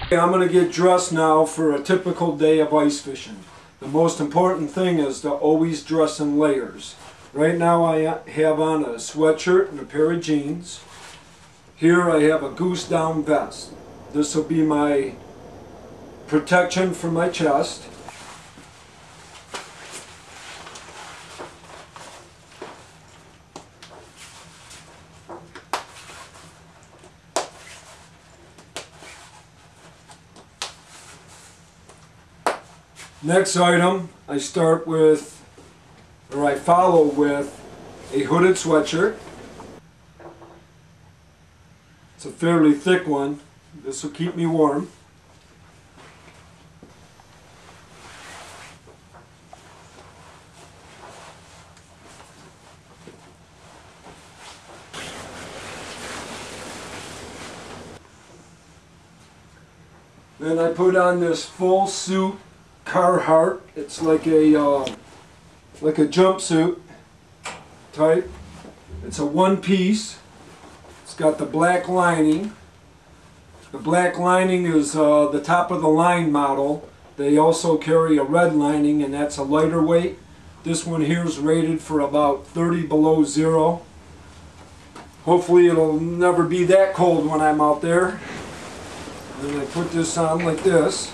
I'm going to get dressed now for a typical day of ice fishing. The most important thing is to always dress in layers. Right now I have on a sweatshirt and a pair of jeans. Here I have a goose down vest. This will be my protection for my chest. Next item, I start with, or I follow with, a hooded sweatshirt. It's a fairly thick one. This will keep me warm. Then I put on this full suit Carhartt. It's like a jumpsuit type. It's a one piece. It's got the black lining. The black lining is the top of the line model. They also carry a red lining, and that's a lighter weight. This one here is rated for about 30 below zero. Hopefully it'll never be that cold when I'm out there. And I put this on like this.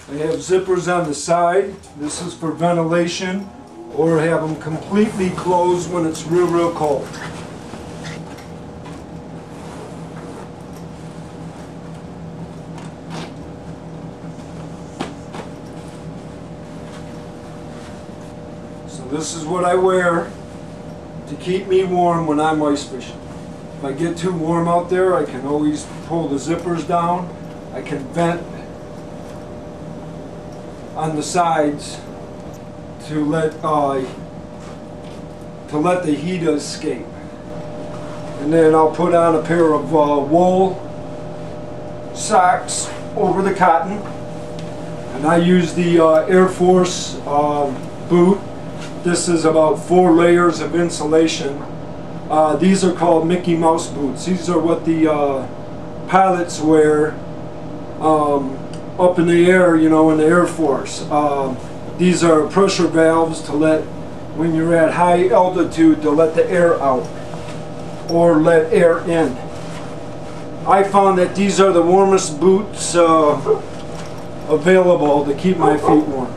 I have zippers on the side. This is for ventilation, or have them completely closed when it's real cold. So this is what I wear to keep me warm when I'm ice fishing. If I get too warm out there, I can always pull the zippers down. I can vent on the sides to let the heat escape. And then I'll put on a pair of wool socks over the cotton, and I use the Air Force boot. This is about 4 layers of insulation. These are called Mickey Mouse boots. These are what the pilots wear up in the air, you know, in the Air Force. These are pressure valves to let, when you're at high altitude, to let the air out or let air in. I found that these are the warmest boots available to keep my feet warm.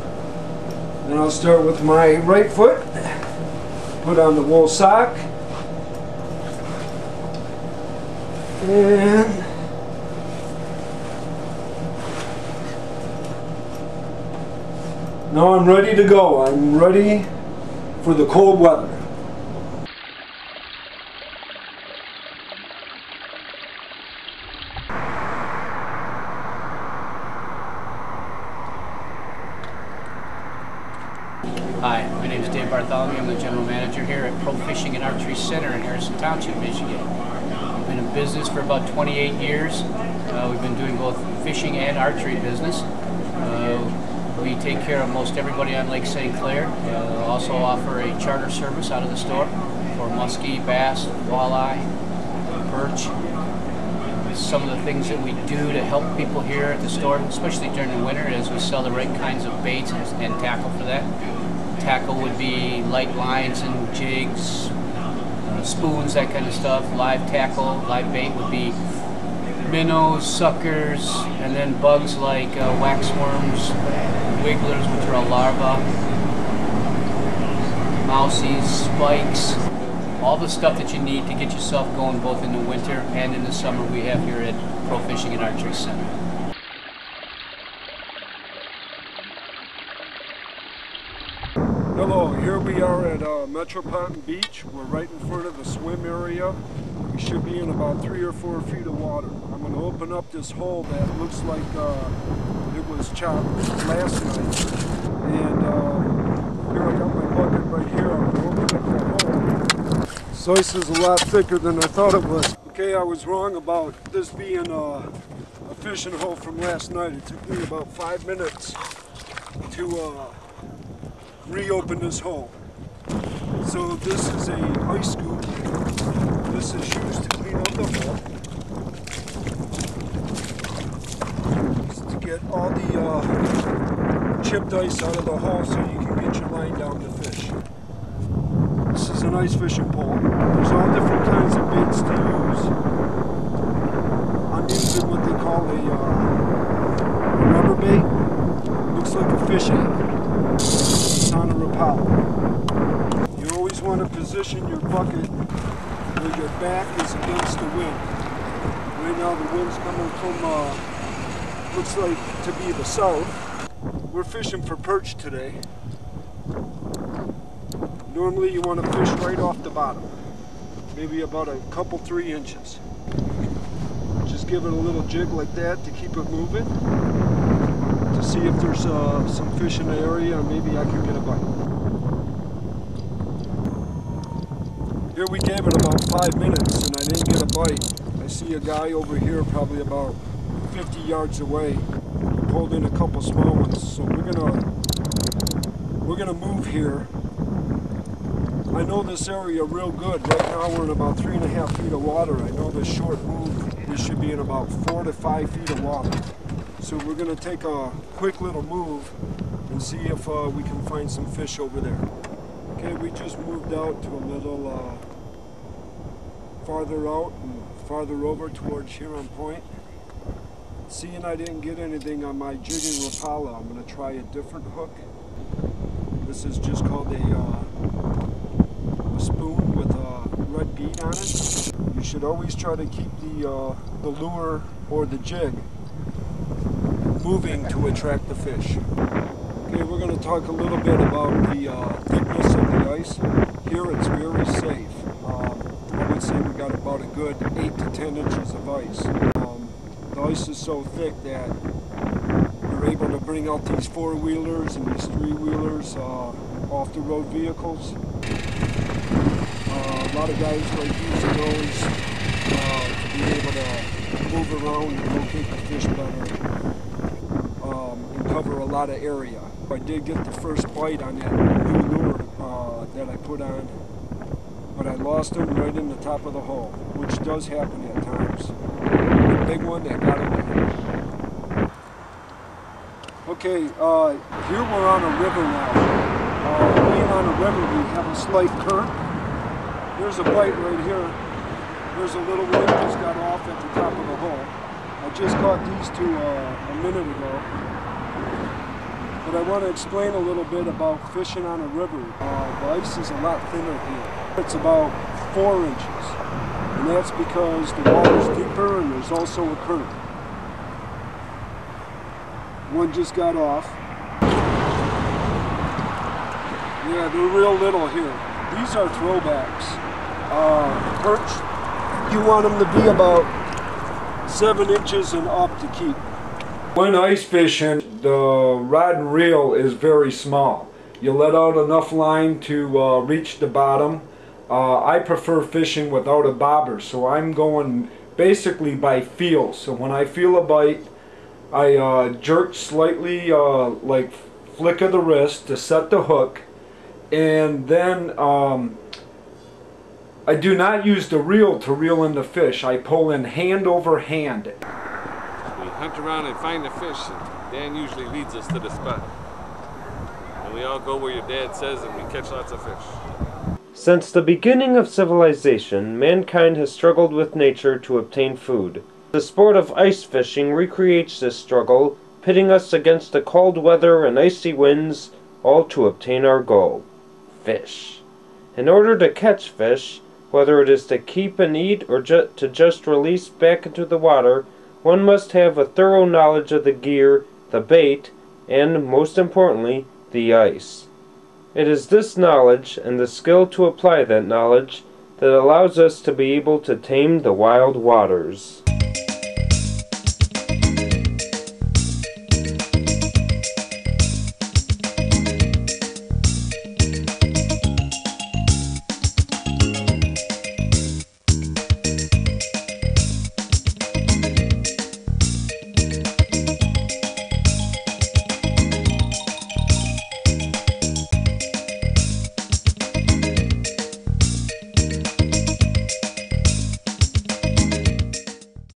And I'll start with my right foot. Put on the wool sock. And now I'm ready to go. I'm ready for the cold weather. Hi, my name is Dave Bartholomew. I'm the general manager here at Pro Fishing and Archery Center in Harrison Township, Michigan. We've been in business for about 28 years. We've been doing both fishing and archery business. We take care of most everybody on Lake St. Clair. Also offer a charter service out of the store for muskie, bass, walleye, perch. Some of the things that we do to help people here at the store, especially during the winter, is we sell the right kinds of baits and tackle for that. Tackle would be light lines and jigs, spoons, that kind of stuff. Live tackle, live bait would be minnows, suckers, and then bugs like waxworms, wigglers, which are a larva, mousies, spikes, all the stuff that you need to get yourself going both in the winter and in the summer we have here at Pro Fishing and Archery Center. Hello, here we are at Metropolitan Beach. We're right in front of the swim area. We should be in about 3 or 4 feet of water. I'm going to open up this hole that looks like it was chopped last night. And here I got my bucket right here. I'm going to open up that hole. This ice is a lot thicker than I thought it was. Okay, I was wrong about this being a fishing hole from last night. It took me about 5 minutes to reopen this hole. So this is a ice scoop. This is used to clean up the hole. Just to get all the chipped ice out of the hole so you can get your line down to fish. This is an ice fishing pole. There's all different kinds of baits to use. I'm using what they call a rubber bait. Looks like a fish egg. It's on a Rapala. You always want to position your bucket where your back is against the wind. Right now the wind's coming from, looks like to be the south. We're fishing for perch today. Normally you want to fish right off the bottom, maybe about a couple 3 inches. Just give it a little jig like that to keep it moving, to see if there's some fish in the area, or maybe I can get a bite. Here we gave it about 5 minutes and I didn't get a bite. I see a guy over here probably about 50 yards away. He pulled in a couple small ones, so we're gonna move here. I know this area real good. Right now we're in about 3.5 feet of water. I know this short move, this should be in about 4 to 5 feet of water. So we're going to take a quick little move and see if we can find some fish over there. Okay, we just moved out to a little farther out and farther over towards Huron Point. Seeing I didn't get anything on my jigging Rapala, I'm going to try a different hook. This is just called a spoon with a red bead on it. You should always try to keep the lure or the jig moving to attract the fish. Okay, we're going to talk a little bit about the thickness of the ice. Here it's very safe. I would say we got about a good 8 to 10 inches of ice. The ice is so thick that you're able to bring out these 4-wheelers and these 3-wheelers off the road vehicles. A lot of guys like using those to be able to move around and locate the fish better and cover a lot of area. I did get the first bite on that new lure that I put on, but I lost him right in the top of the hole, which does happen at times. The big one that got away. Okay, here we're on a river now. Being on a river, we have a slight current. There's a bite right here. There's a little one that just got off at the top of the hole. I just caught these two a minute ago. But I want to explain a little bit about fishing on a river. The ice is a lot thinner here. It's about 4 inches. And that's because the water's deeper and there's also a current. One just got off. Yeah, they're real little here. These are throwbacks. Perch, you want them to be about 7 inches and up to keep. When ice fishing, the rod and reel is very small. You let out enough line to reach the bottom. I prefer fishing without a bobber, so I'm going basically by feel. So when I feel a bite, I jerk slightly, like flick of the wrist to set the hook, and then I do not use the reel to reel in the fish. I pull in hand over hand. We hunt around and find the fish, and Dan usually leads us to the spot. And we all go where your dad says, and we catch lots of fish. Since the beginning of civilization, mankind has struggled with nature to obtain food. The sport of ice fishing recreates this struggle, pitting us against the cold weather and icy winds, all to obtain our goal: fish. In order to catch fish, whether it is to keep and eat or to just release back into the water, one must have a thorough knowledge of the gear, the bait, and, most importantly, the ice. It is this knowledge, and the skill to apply that knowledge, that allows us to be able to tame the wild waters.